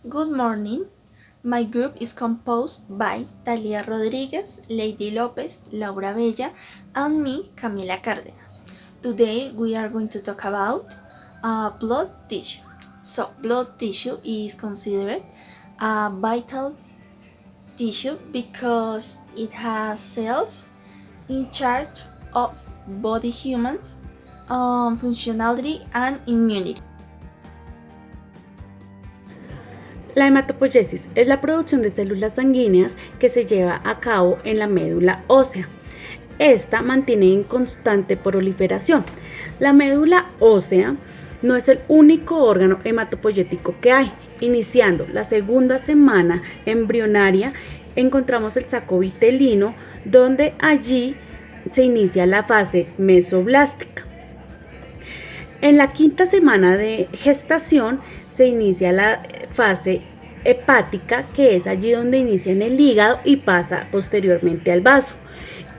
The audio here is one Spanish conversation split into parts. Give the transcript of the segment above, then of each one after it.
Good morning. My group is composed by Talia Rodriguez, Lady Lopez, Laura Bella, and me, Camila Cárdenas. Today we are going to talk about blood tissue. So, blood tissue is considered a vital tissue because it has cells in charge of body humans, functionality, and immunity. La hematopoiesis es la producción de células sanguíneas que se lleva a cabo en la médula ósea. Esta mantiene en constante proliferación. La médula ósea no es el único órgano hematopoyético que hay. Iniciando la segunda semana embrionaria, encontramos el saco vitelino, donde allí se inicia la fase mesoblástica. En la quinta semana de gestación se inicia la fase hepática, que es allí donde inicia en el hígado y pasa posteriormente al vaso.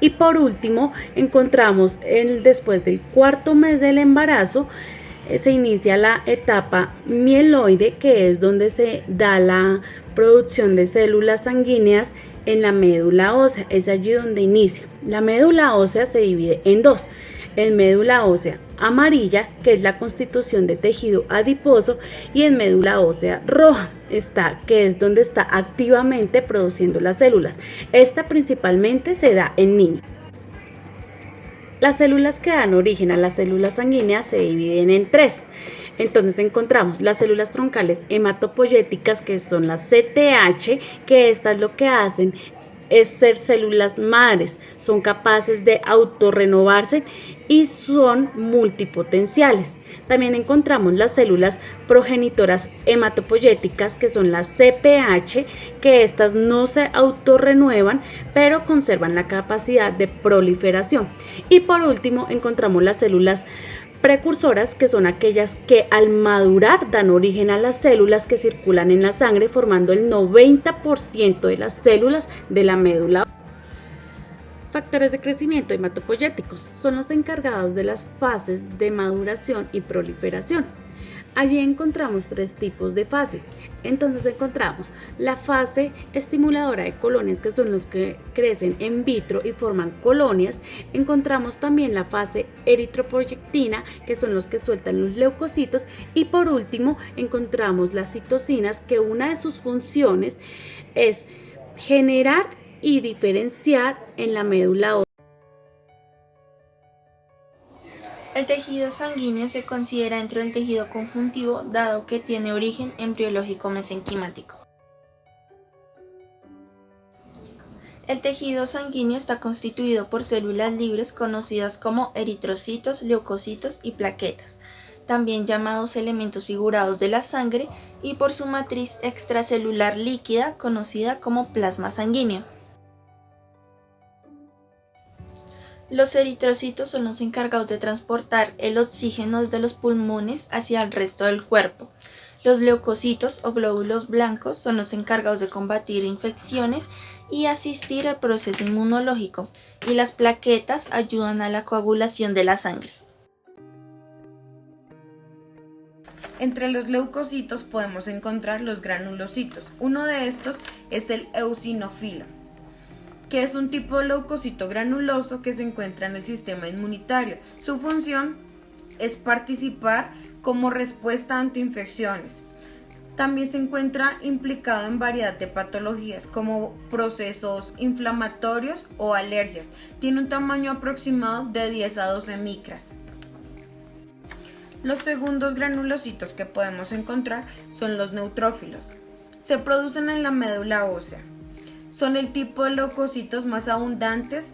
Y por último, encontramos después del cuarto mes del embarazo, se inicia la etapa mieloide, que es donde se da la producción de células sanguíneas en la médula ósea. Es allí donde inicia. La médula ósea se divide en dos. En médula ósea amarilla, que es la constitución de tejido adiposo, y en médula ósea roja, que es donde está activamente produciendo las células. Esta principalmente se da en niños. Las células que dan origen a las células sanguíneas se dividen en tres. Entonces encontramos las células troncales hematopoyéticas, que son las CTH, que estas lo que hacen es ser células madres, son capaces de autorrenovarse y son multipotenciales. También encontramos las células progenitoras hematopoyéticas, que son las CPH, que estas no se autorrenuevan, pero conservan la capacidad de proliferación. Y por último encontramos las células precursoras, que son aquellas que al madurar dan origen a las células que circulan en la sangre, formando el 90% de las células de la médula. Factores de crecimiento hematopoyéticos son los encargados de las fases de maduración y proliferación. Allí encontramos tres tipos de fases. Entonces encontramos la fase estimuladora de colonias, que son los que crecen in vitro y forman colonias. Encontramos también la fase eritropoyetina, que son los que sueltan los leucocitos. Y por último encontramos las citocinas, que una de sus funciones es generar y diferenciar en la médula ósea. El tejido sanguíneo se considera dentro del tejido conjuntivo, dado que tiene origen embriológico mesenquimático. El tejido sanguíneo está constituido por células libres conocidas como eritrocitos, leucocitos y plaquetas, también llamados elementos figurados de la sangre, y por su matriz extracelular líquida conocida como plasma sanguíneo. Los eritrocitos son los encargados de transportar el oxígeno desde los pulmones hacia el resto del cuerpo. Los leucocitos o glóbulos blancos son los encargados de combatir infecciones y asistir al proceso inmunológico, y las plaquetas ayudan a la coagulación de la sangre. Entre los leucocitos podemos encontrar los granulocitos. Uno de estos es el eosinófilo, que es un tipo de leucocito granuloso que se encuentra en el sistema inmunitario. Su función es participar como respuesta ante infecciones. También se encuentra implicado en variedad de patologías como procesos inflamatorios o alergias. Tiene un tamaño aproximado de 10 a 12 micras. Los segundos granulocitos que podemos encontrar son los neutrófilos. Se producen en la médula ósea. Son el tipo de leucocitos más abundantes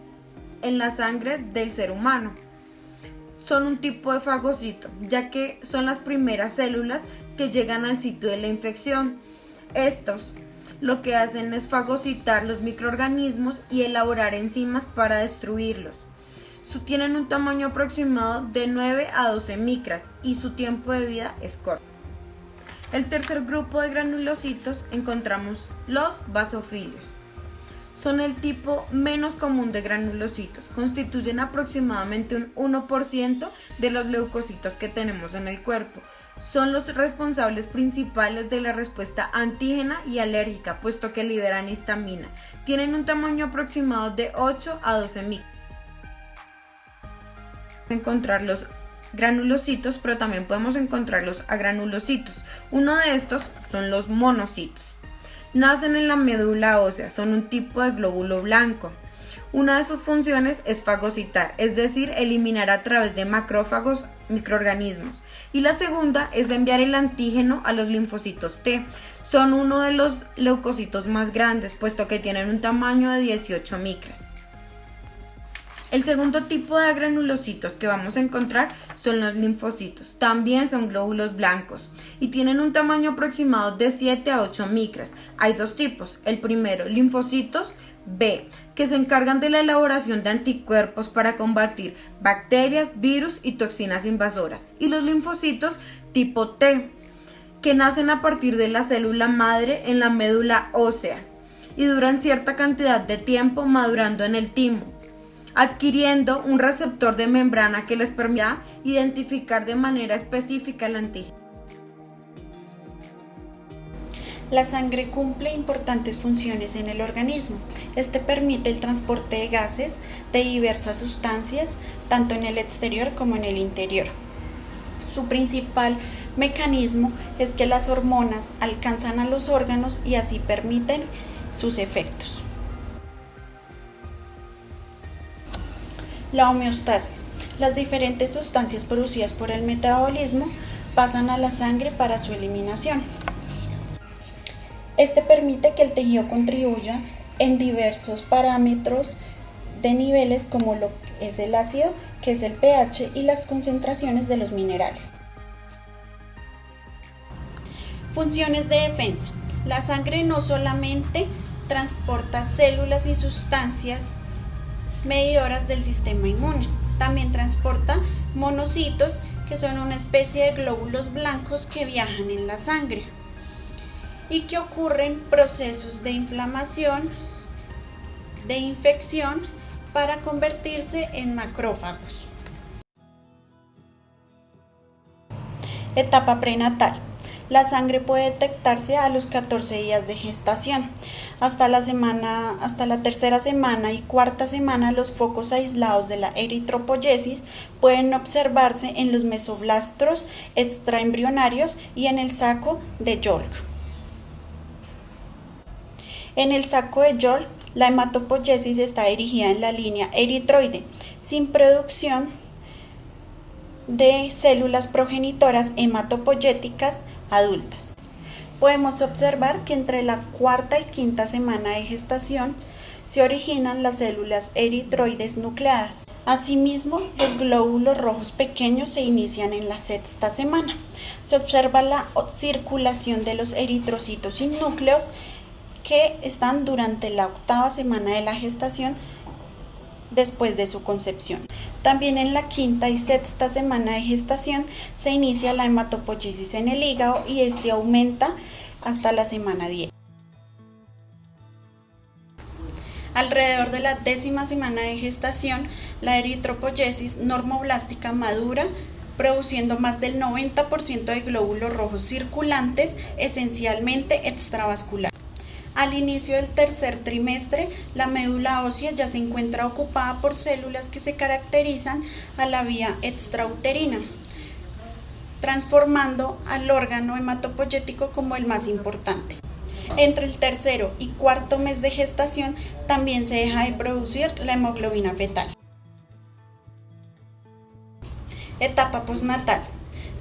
en la sangre del ser humano. Son un tipo de fagocito, ya que son las primeras células que llegan al sitio de la infección. Estos lo que hacen es fagocitar los microorganismos y elaborar enzimas para destruirlos. Tienen un tamaño aproximado de 9 a 12 micras y su tiempo de vida es corto. El tercer grupo de granulocitos encontramos los basófilos. Son el tipo menos común de granulocitos, constituyen aproximadamente un 1% de los leucocitos que tenemos en el cuerpo. Son los responsables principales de la respuesta antígena y alérgica, puesto que liberan histamina. Tienen un tamaño aproximado de 8 a 12 micras. Encontrar los granulocitos, pero también podemos encontrar los agranulocitos. Uno de estos son los monocitos. Nacen en la médula ósea, son un tipo de glóbulo blanco. Una de sus funciones es fagocitar, es decir, eliminar a través de macrófagos microorganismos. Y la segunda es enviar el antígeno a los linfocitos T. Son uno de los leucocitos más grandes, puesto que tienen un tamaño de 18 micras. El segundo tipo de granulocitos que vamos a encontrar son los linfocitos. También son glóbulos blancos y tienen un tamaño aproximado de 7 a 8 micras. Hay dos tipos. El primero, linfocitos B, que se encargan de la elaboración de anticuerpos para combatir bacterias, virus y toxinas invasoras. Y los linfocitos tipo T, que nacen a partir de la célula madre en la médula ósea y duran cierta cantidad de tiempo madurando en el timo, adquiriendo un receptor de membrana que les permita identificar de manera específica el antígeno. La sangre cumple importantes funciones en el organismo. Este permite el transporte de gases de diversas sustancias, tanto en el exterior como en el interior. Su principal mecanismo es que las hormonas alcanzan a los órganos y así permiten sus efectos. La homeostasis. Las diferentes sustancias producidas por el metabolismo pasan a la sangre para su eliminación. Este permite que el tejido contribuya en diversos parámetros de niveles como lo es el ácido, que es el pH, y las concentraciones de los minerales. Funciones de defensa. La sangre no solamente transporta células y sustancias medidoras del sistema inmune, también transporta monocitos, que son una especie de glóbulos blancos que viajan en la sangre y que ocurren procesos de inflamación, de infección, para convertirse en macrófagos. Etapa prenatal. La sangre puede detectarse a los 14 días de gestación. Hasta la tercera semana y cuarta semana, los focos aislados de la eritropoyesis pueden observarse en los mesoblastros extraembrionarios y en el saco de Golgi. En el saco de Golgi, la hematopoyesis está dirigida en la línea eritroide, sin producción de células progenitoras hematopoyéticas adultas. Podemos observar que entre la cuarta y quinta semana de gestación se originan las células eritroides nucleadas. Asimismo, los glóbulos rojos pequeños se inician en la sexta semana. Se observa la circulación de los eritrocitos sin núcleos que están durante la octava semana de la gestación después de su concepción. También en la quinta y sexta semana de gestación se inicia la hematopoyesis en el hígado y este aumenta hasta la semana 10. Alrededor de la 10ª semana de gestación, la eritropoyesis normoblástica madura, produciendo más del 90% de glóbulos rojos circulantes, esencialmente extravasculares. Al inicio del tercer trimestre, la médula ósea ya se encuentra ocupada por células que se caracterizan a la vía extrauterina, transformando al órgano hematopoyético como el más importante. Entre el tercero y cuarto mes de gestación también se deja de producir la hemoglobina fetal. Etapa postnatal.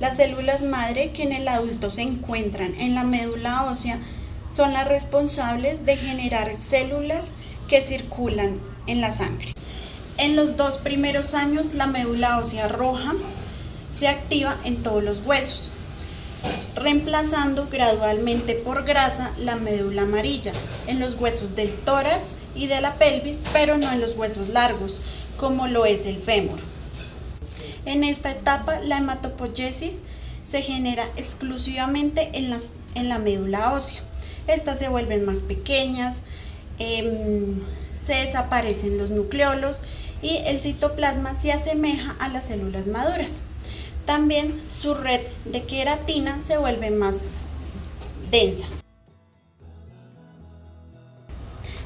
Las células madre que en el adulto se encuentran en la médula ósea son las responsables de generar células que circulan en la sangre. En los 2 primeros años, la médula ósea roja se activa en todos los huesos, reemplazando gradualmente por grasa la médula amarilla en los huesos del tórax y de la pelvis, pero no en los huesos largos, como lo es el fémur. En esta etapa, la hematopoyesis se genera exclusivamente en la médula ósea. Estas se vuelven más pequeñas, se desaparecen los nucleolos y el citoplasma se asemeja a las células maduras. También su red de queratina se vuelve más densa.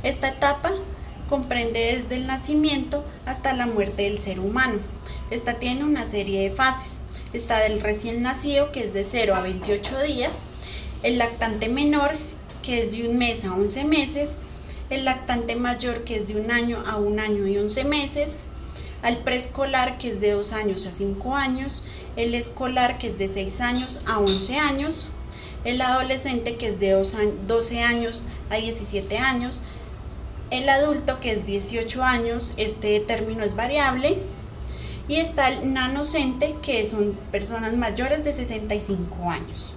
Esta etapa comprende desde el nacimiento hasta la muerte del ser humano. Esta tiene una serie de fases. Está del recién nacido, que es de 0 a 28 días, el lactante menor, que es de 1 mes a 11 meses, el lactante mayor, que es de 1 año a 1 año y 11 meses, al preescolar, que es de 2 años a 5 años, el escolar, que es de 6 años a 11 años, el adolescente, que es de 12 años a 17 años, el adulto, que es 18 años, este término es variable, y está el nanocente, que son personas mayores de 65 años.